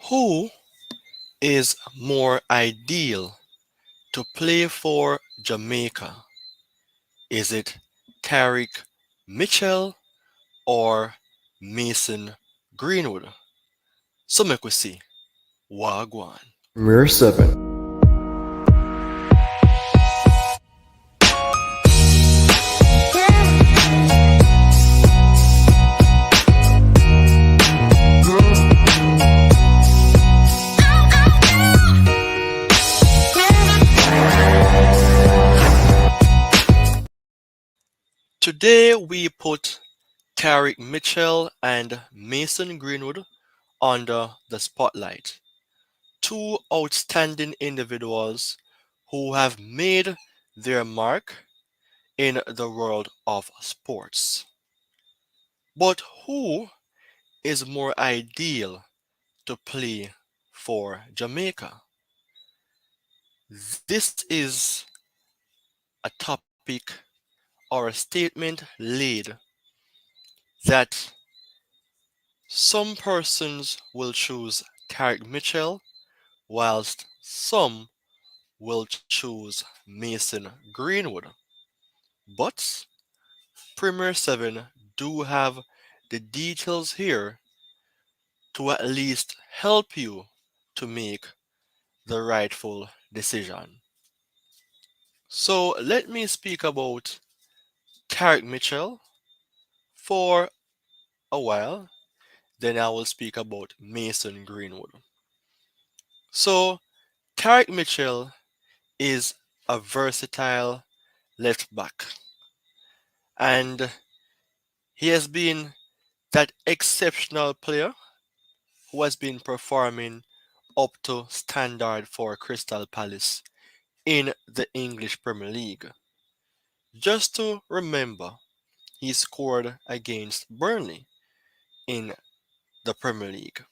Who is more ideal to play for Jamaica? Is it Tyrick Mitchell or Mason Greenwood? So make we see. Wagwan. Mirror 7. Today we put Tyrick Mitchell and Mason Greenwood under the spotlight. Two outstanding individuals who have made their mark in the world of sports. But who is more ideal to play for Jamaica? This is a topic or a statement laid that some persons will choose Tarek Mitchell whilst some will choose Mason Greenwood. But Premier 7 do have the details here to at least help you to make the rightful decision. So let me speak about Tarek Mitchell for a while, then I will speak about Mason Greenwood. So Tarek Mitchell is a versatile left back, and he has been that exceptional player who has been performing up to standard for Crystal Palace in the English Premier League. Just to remember, he scored against Burnley in the Premier League.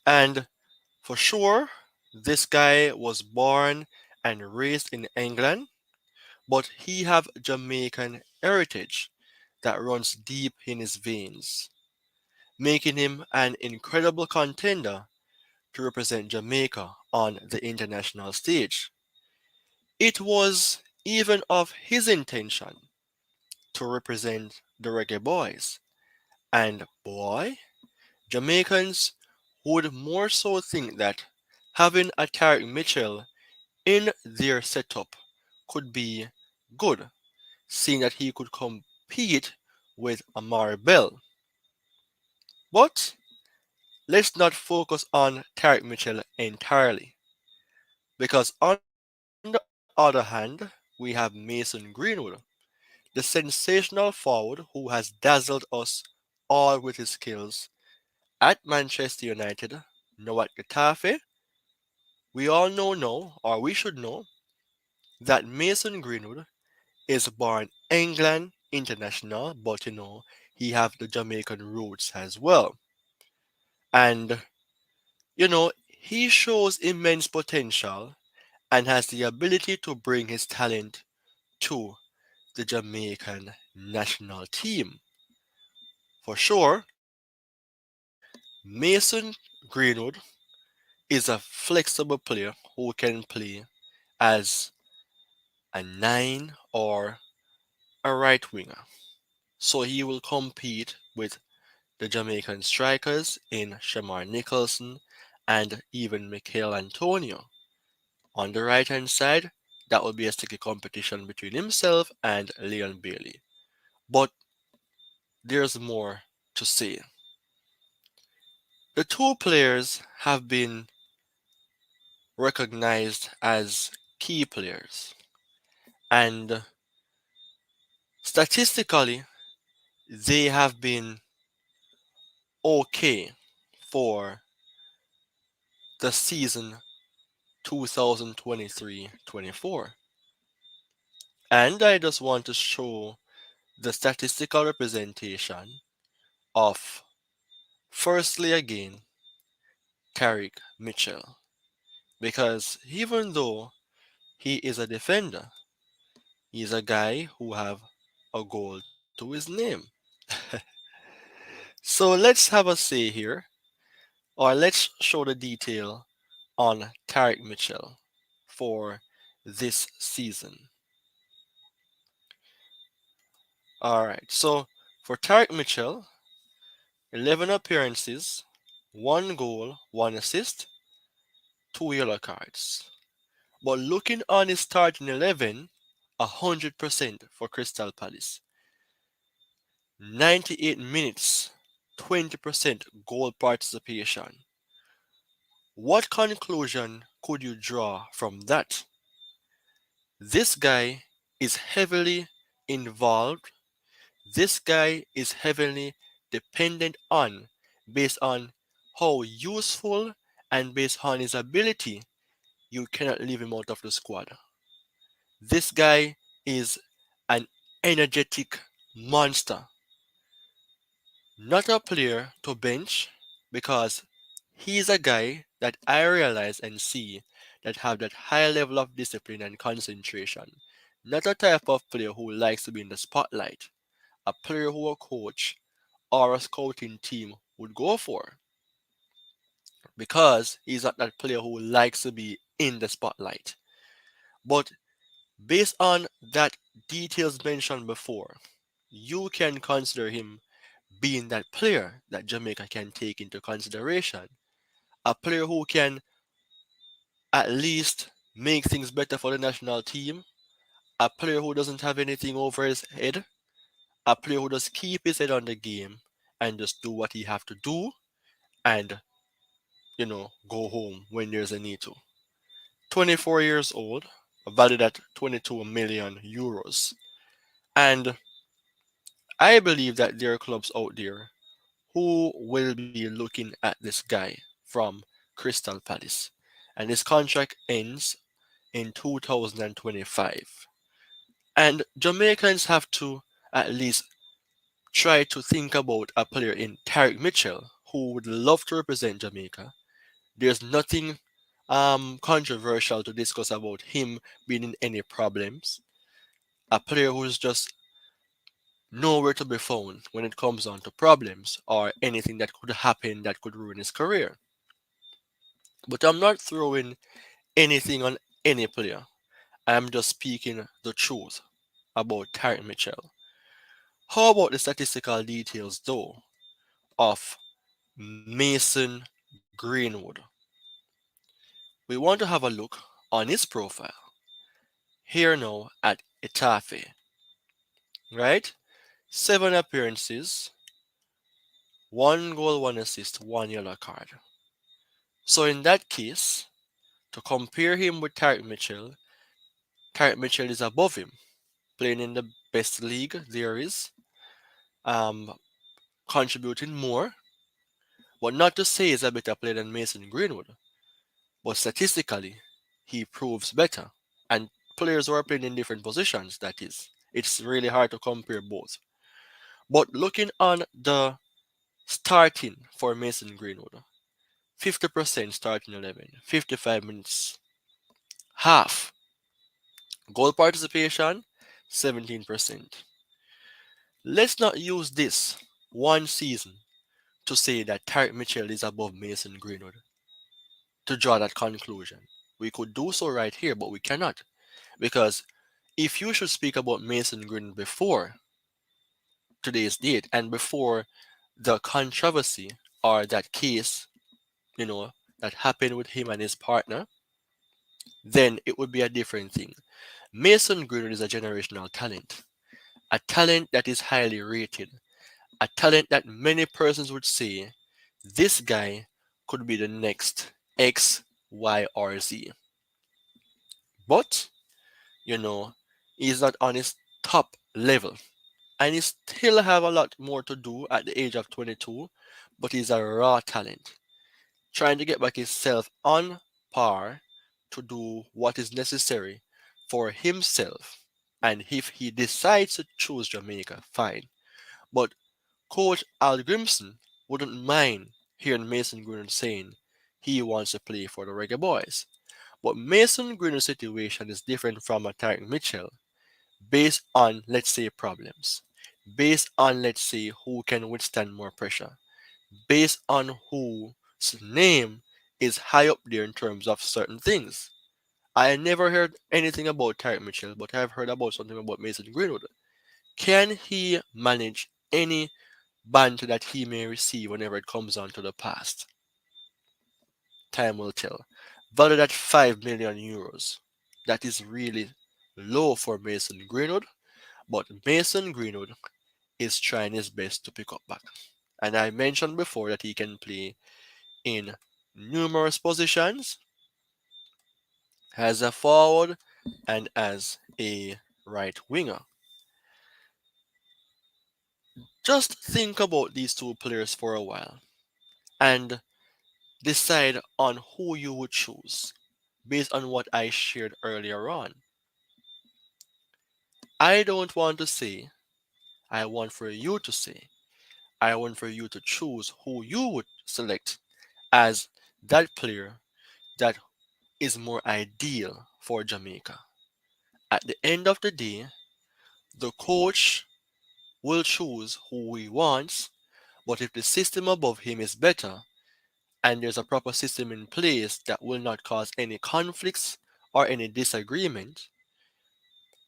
And for sure, this guy was born and raised in England, but he have Jamaican heritage that runs deep in his veins, making him an incredible contender to represent Jamaica on the international stage. It was even of his intention to represent the Reggae Boys, and boy, Jamaicans would more so think that having a Tarek Mitchell in their setup could be good, seeing that he could compete with Amari Bell. But let's not focus on Tarek Mitchell entirely, because on the other hand, we have Mason Greenwood, the sensational forward who has dazzled us all with his skills at Manchester United, now at Getafe. We all know now, or we should know, that Mason Greenwood is born England international, but he have the Jamaican roots as well. And he shows immense potential and has the ability to bring his talent to the Jamaican national team. For sure, Mason Greenwood is a flexible player who can play as a nine or a right winger. So he will compete with the Jamaican strikers in Shamar Nicholson and even Michael Antonio. On the right hand side, that will be a sticky competition between himself and Leon Bailey. But there's more to say. The two players have been recognized as key players, and statistically, they have been okay for the season 2023-24. And I just want to show the statistical representation of, firstly again, Tyrick Mitchell. Because even though he is a defender, he's a guy who have a goal to his name. So let's have a say here. Or let's show the detail on Tyrick Mitchell for this season. All right, so for Tyrick Mitchell, 11 appearances, 1 goal, 1 assist, 2 yellow cards. But looking on his starting 11, 100% for Crystal Palace. 98 minutes, 20% goal participation. What conclusion could you draw from that? This guy is heavily involved. This guy is heavily dependent on, based on how useful and based on his ability, you cannot leave him out of the squad. This guy is an energetic monster, not a player to bench because he's a guy that I realize and see that have that high level of discipline and concentration. Not a type of player who likes to be in the spotlight. A player who a coach or a scouting team would go for because he's not that player who likes to be in the spotlight. But based on that details mentioned before, you can consider him being that player that Jamaica can take into consideration. A player who can at least make things better for the national team. A player who doesn't have anything over his head. A player who just keep his head on the game and just do what he have to do and go home when there's a need to. 24 years old, valued at 22 million euros. And I believe that there are clubs out there who will be looking at this guy from Crystal Palace. And his contract ends in 2025. And Jamaicans have to at least try to think about a player in Tyrick Mitchell who would love to represent Jamaica. There's nothing controversial to discuss about him being in any problems. A player who's just nowhere to be found when it comes on to problems or anything that could happen that could ruin his career. But I'm not throwing anything on any player. I'm just speaking the truth about Tyrick Mitchell. How about the statistical details though of Mason Greenwood? We want to have a look on his profile here now at Etafe, right? 7 appearances, 1 goal, 1 assist, 1 yellow card. So in that case, to compare him with Tyrick Mitchell is above him, playing in the best league there is, um, contributing more, but not to say he's a better player than Mason Greenwood. But statistically, he proves better. And players who are playing in different positions, that is. It's really hard to compare both. But looking on the starting for Mason Greenwood, 50% starting 11, 55 minutes, half. Goal participation, 17%. Let's not use this one season to say that Tyrick Mitchell is above Mason Greenwood to draw that conclusion. We could do so right here, but we cannot. Because if you should speak about Mason Green before today's date and before the controversy or that case, that happened with him and his partner, then it would be a different thing. Mason Greenwood is a generational talent, a talent that is highly rated, a talent that many persons would say this guy could be the next X, Y, or Z. But, you know, he's not on his top level. And he still have a lot more to do at the age of 22, but he's a raw talent, trying to get back himself on par to do what is necessary for himself. And if he decides to choose Jamaica, fine. But Coach Al Grimson wouldn't mind hearing Mason Greenwood saying he wants to play for the Reggae Boys. But Mason Greenwood's situation is different from a Tyrick Mitchell based on, let's say, problems, based on, let's say, who can withstand more pressure, based on whose name is high up there in terms of certain things. I never heard anything about Tyrick Mitchell, but I've heard about something about Mason Greenwood. Can he manage any banter that he may receive whenever it comes on to the past? Time will tell. Valued at 5 million euros. That is really low for Mason Greenwood, but Mason Greenwood is trying his best to pick up back. And I mentioned before that he can play in numerous positions as a forward and as a right winger. Just think about these two players for a while and decide on who you would choose based on what I shared earlier on. I don't want to say, I want for you to say, I want for you to choose who you would select as that player that is more ideal for Jamaica. At the end of the day, the coach will choose who he wants, but if the system above him is better and there's a proper system in place that will not cause any conflicts or any disagreement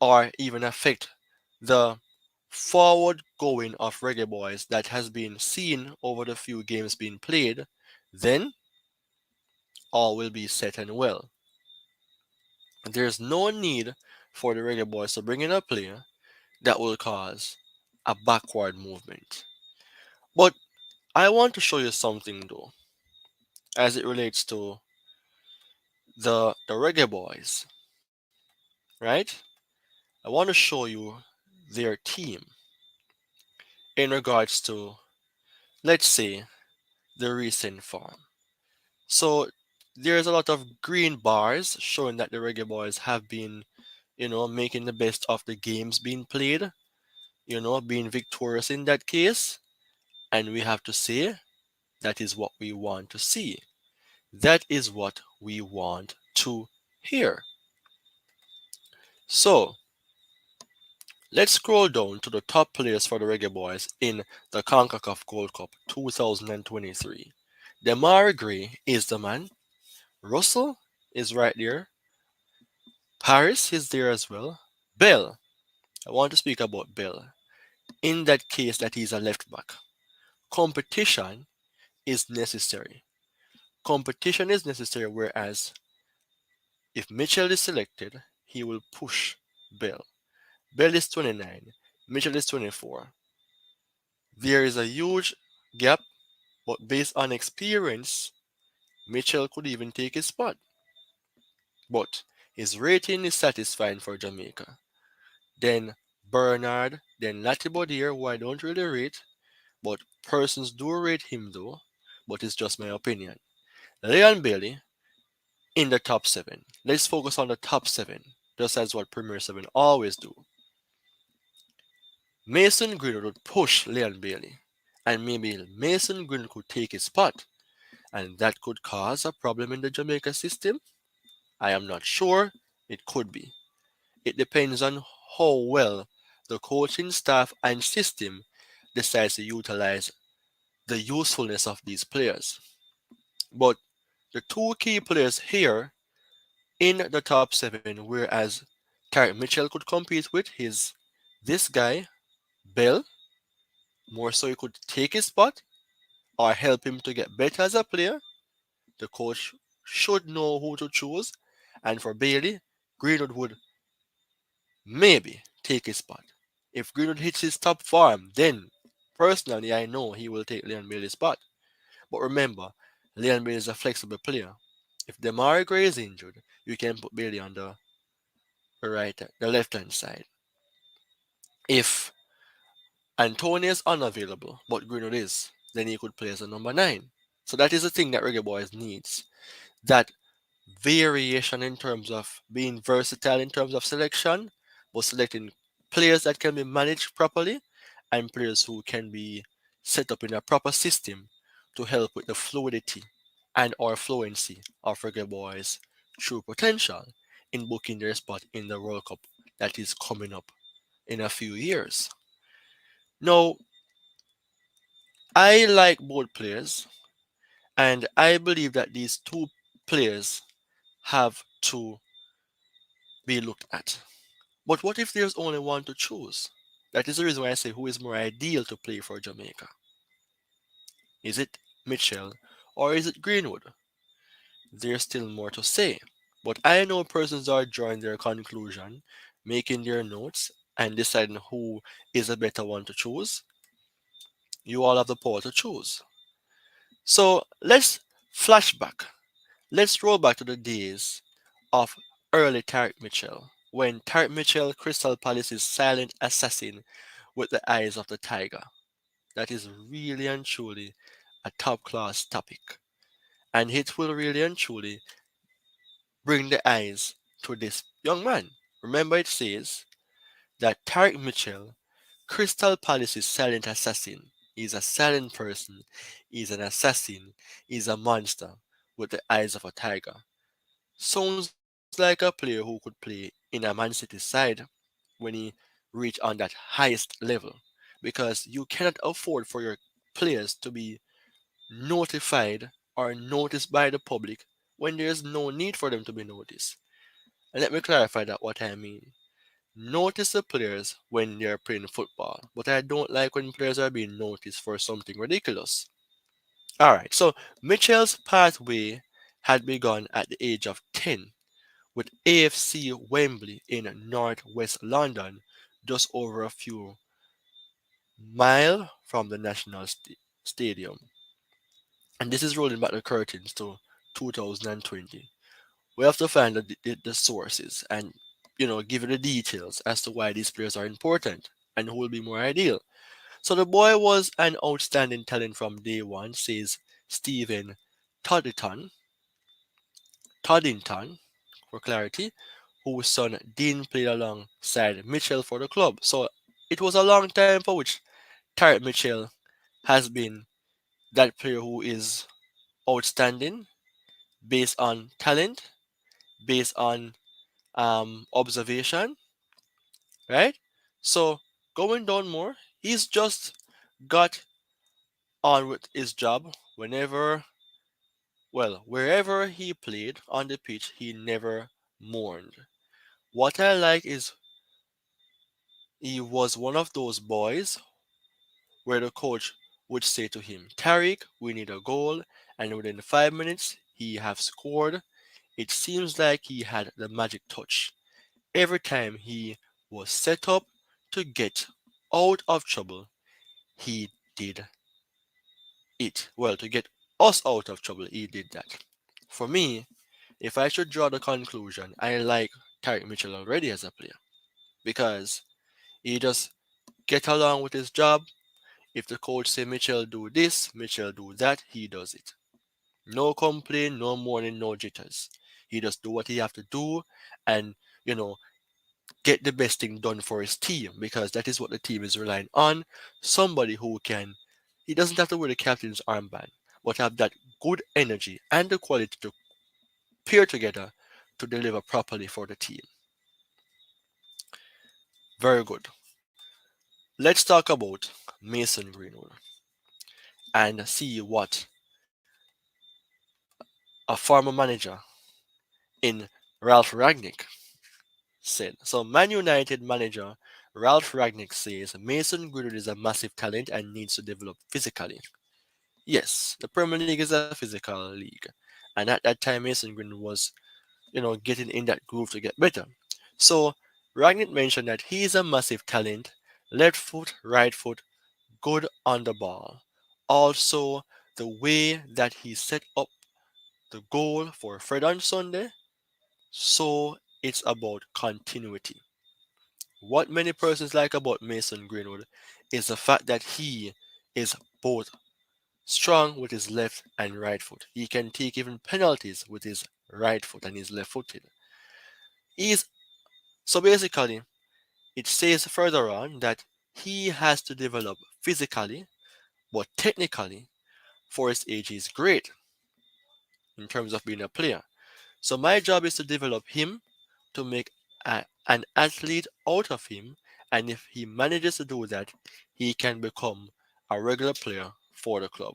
or even affect the forward going of Reggae Boys that has been seen over the few games being played, then all will be set and well. There's no need for the Reggae Boys to bring in a player that will cause a backward movement. But I want to show you something though, as it relates to the Reggae Boys, right? I want to show you their team in regards to, let's say, the recent form. So there's a lot of green bars showing that the Reggae Boys have been, making the best of the games being played, being victorious in that case. And we have to say that is what we want to see. That is what we want to hear. So let's scroll down to the top players for the Reggae Boys in the CONCACAF Gold Cup 2023. Demar Gray is the man. Russell is right there. Paris is there as well. Bell. I want to speak about Bell. In that case that he's a left back. Competition is necessary. Competition is necessary, whereas if Mitchell is selected, he will push Bell. Bell is 29, Mitchell is 24. There is a huge gap, but based on experience, Mitchell could even take his spot. But his rating is satisfying for Jamaica. Then Bernard, then Latibodier, who I don't really rate, but persons do rate him though, but it's just my opinion. Leon Bailey in the top 7. Let's focus on the top 7, just as what Premier 7 always do. Mason Greenwood would push Leon Bailey, and maybe Mason Greenwood could take his spot, and that could cause a problem in the Jamaica system. I am not sure. It could be. It depends on how well the coaching staff and system decides to utilize the usefulness of these players. But the two key players here in the top 7, whereas Tyrick Mitchell could compete with his this guy, Bell, more so he could take his spot or help him to get better as a player. The coach should know who to choose. And for Bailey, Greenwood would maybe take his spot. If Greenwood hits his top form, then personally I know he will take Leon Bailey's spot. But remember, Leon Bailey is a flexible player. If Demar Gray is injured, you can put Bailey on the left hand side. If Antonio is unavailable, but Greenwood is, then he could play as a number 9. So that is the thing that Reggae Boys needs. That variation in terms of being versatile in terms of selection, but selecting players that can be managed properly and players who can be set up in a proper system to help with the fluidity and or fluency of Reggae Boys' true potential in booking their spot in the World Cup that is coming up in a few years. Now, I like both players, And I believe that these two players have to be looked at. But what if there's only one to choose? That is the reason why I say who is more ideal to play for Jamaica. Is it Mitchell or is it Greenwood? There's still more to say. But I know persons are drawing their conclusion, making their notes, and deciding who is a better one to choose. You all have the power to choose. So let's flashback. Let's roll back to the days of early Tyrick Mitchell, when Tyrick Mitchell, Crystal Palace's silent assassin with the eyes of the tiger. That is really and truly a top class topic. And it will really and truly bring the eyes to this young man. Remember, it says that Tyrick Mitchell, Crystal Palace's silent assassin, is a silent person, is an assassin, is a monster with the eyes of a tiger. Sounds like a player who could play in a Man City side when he reach on that highest level, because you cannot afford for your players to be notified or noticed by the public when there is no need for them to be noticed. And let me clarify that what I mean. Notice the players when they're playing football, but I don't like when players are being noticed for something ridiculous. Alright, so Mitchell's pathway had begun at the age of 10 with AFC Wembley in northwest London, just over a few miles from the National Stadium. And this is rolling back the curtains to 2020. We have to find the sources and give you the details as to why these players are important and who will be more ideal. So the boy was an outstanding talent from day one, says Stephen Toddington, Toddington for clarity, whose son Dean played alongside Mitchell for the club. So it was a long time for which Tyrick Mitchell has been that player who is outstanding based on talent, based on observation, right? So going down more, he's just got on with his job wherever he played on the pitch, he never mourned. What I like is he was one of those boys where the coach would say to him, Tariq, we need a goal, and within 5 minutes he have scored. It seems like he had the magic touch. Every time he was set up to get out of trouble, he did it. Well, to get us out of trouble, he did that. For me, if I should draw the conclusion, I like Tyrick Mitchell already as a player because he just get along with his job. If the coach say Mitchell do this, Mitchell do that, he does it. No complaint, no mourning, no jitters. He just do what he have to do, and you know get the best thing done for his team because that is what the team is relying on. Somebody who can, he doesn't have to wear the captain's armband, but have that good energy and the quality to pair together to deliver properly for the team. Very good. Let's talk about Mason Greenwood and see what a former manager in Ralph Ragnick said. So, Man United manager Ralph Ragnick says Mason Greenwood is a massive talent and needs to develop physically. Yes, the Premier League is a physical league, and at that time Mason Greenwood was, getting in that groove to get better. So Ragnick mentioned that he is a massive talent, left foot, right foot, good on the ball. Also, the way that he set up the goal for Fred on Sunday, so it's about continuity. What many persons like about Mason Greenwood is the fact that he is both strong with his left and right foot. He can take even penalties with his right foot and he's left footed. He's so basically it says further on that he has to develop physically but technically for his age is great in terms of being a player. So my job is to develop him to make an athlete out of him, and if he manages to do that, he can become a regular player for the club.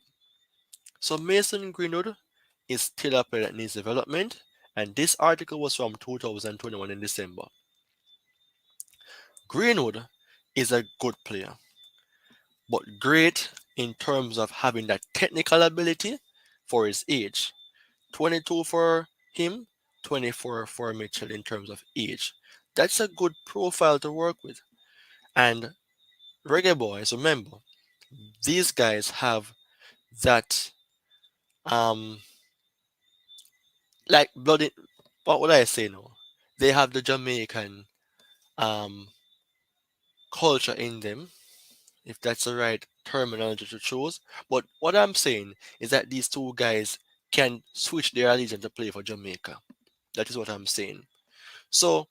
So Mason Greenwood is still a player that needs development, and this article was from 2021 in December. Greenwood is a good player, but great in terms of having that technical ability for his age. 22 for him, 24 for Mitchell in terms of age. That's a good profile to work with. And Reggae Boys, remember, these guys have that um like bloody, what would I say now? They have the Jamaican um culture in them, if that's the right terminology to choose. But what I'm saying is that these two guys can switch their allegiance to play for Jamaica. That is what I'm saying. So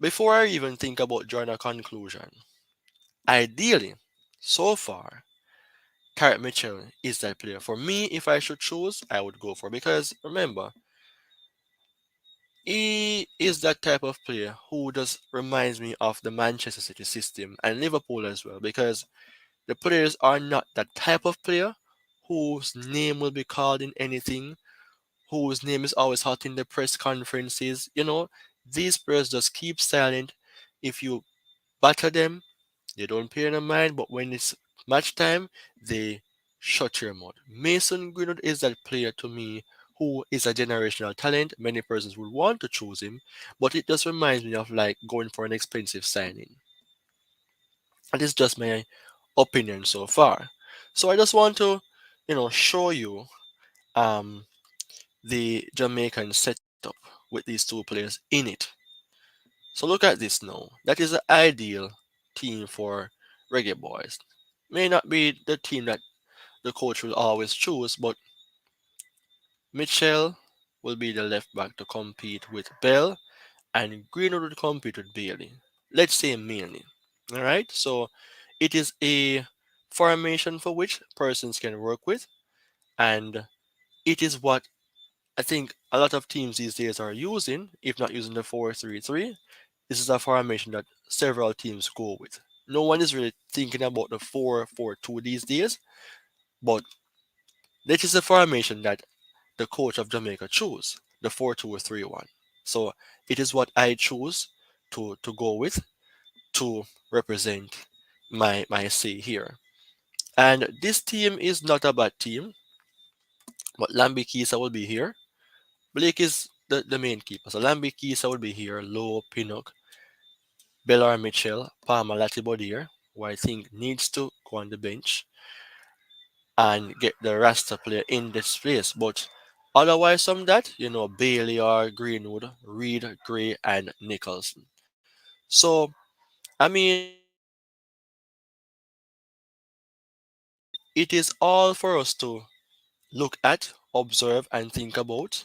before I even think about drawing a conclusion, ideally, so far, Tyrick Mitchell is that player. For me, if I should choose, I would go for, because remember, he is that type of player who just reminds me of the Manchester City system and Liverpool as well, because the players are not that type of player whose name will be called in anything, whose name is always hot in the press conferences. These players just keep silent. If you batter them, they don't pay no mind, but when it's match time, they shut your mouth. Mason Greenwood is that player to me who is a generational talent. Many persons would want to choose him, but it just reminds me of like going for an expensive signing. That is just my opinion so far. So I just want to, show you um the Jamaican setup with these two players in it. So look at this now. That is the ideal team for Reggae Boys. May not be the team that the coach will always choose, but Mitchell will be the left back to compete with Bell, and Greenwood will compete with Bailey. Let's say mainly. Alright? So it is a formation for which persons can work with, and it is what I think a lot of teams these days are using, if not using the 4-3-3. This is a formation that several teams go with. No one is really thinking about the 4-4-2 these days, but this is a formation that the coach of Jamaica chose, the 4-2-3-1. So it is what I choose to go with to represent my say here. And this team is not a bad team, but Lambi Kisa will be here. Blake is the main keeper. So Lambi Kisa will be here, Low, Pinnock, Bellar Mitchell, Palmer Latibodier, who I think needs to go on the bench and get the Rasta player in this place. But otherwise from that, Bailey or Greenwood, Reed, Gray, and Nicholson. So I mean, it is all for us to look at, observe, and think about.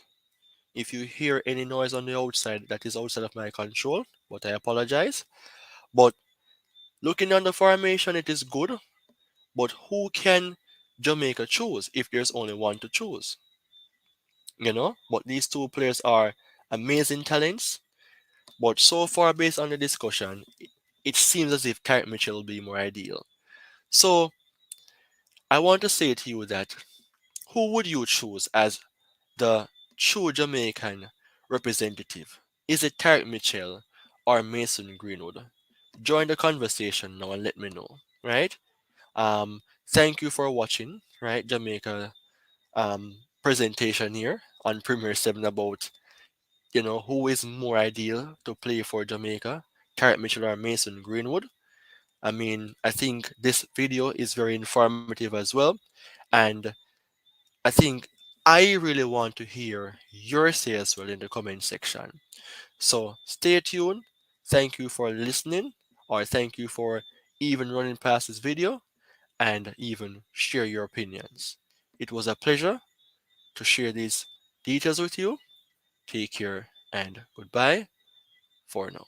If you hear any noise on the outside, that is outside of my control, but I apologize. But looking on the formation, it is good. But who can Jamaica choose if there's only one to choose? But these two players are amazing talents. But so far, based on the discussion, it seems as if Tyrick Mitchell will be more ideal. So I want to say to you that who would you choose as the true Jamaican representative? Is it Tyrick Mitchell or Mason Greenwood? Join the conversation now and let me know, right? Thank you for watching, right? Jamaica presentation here on Premier 7 about, who is more ideal to play for Jamaica, Tyrick Mitchell or Mason Greenwood. I mean, I think this video is very informative as well. And I think I really want to hear your say as well in the comment section. So stay tuned. Thank you for listening, or thank you for even running past this video and even share your opinions. It was a pleasure to share these details with you. Take care and goodbye for now.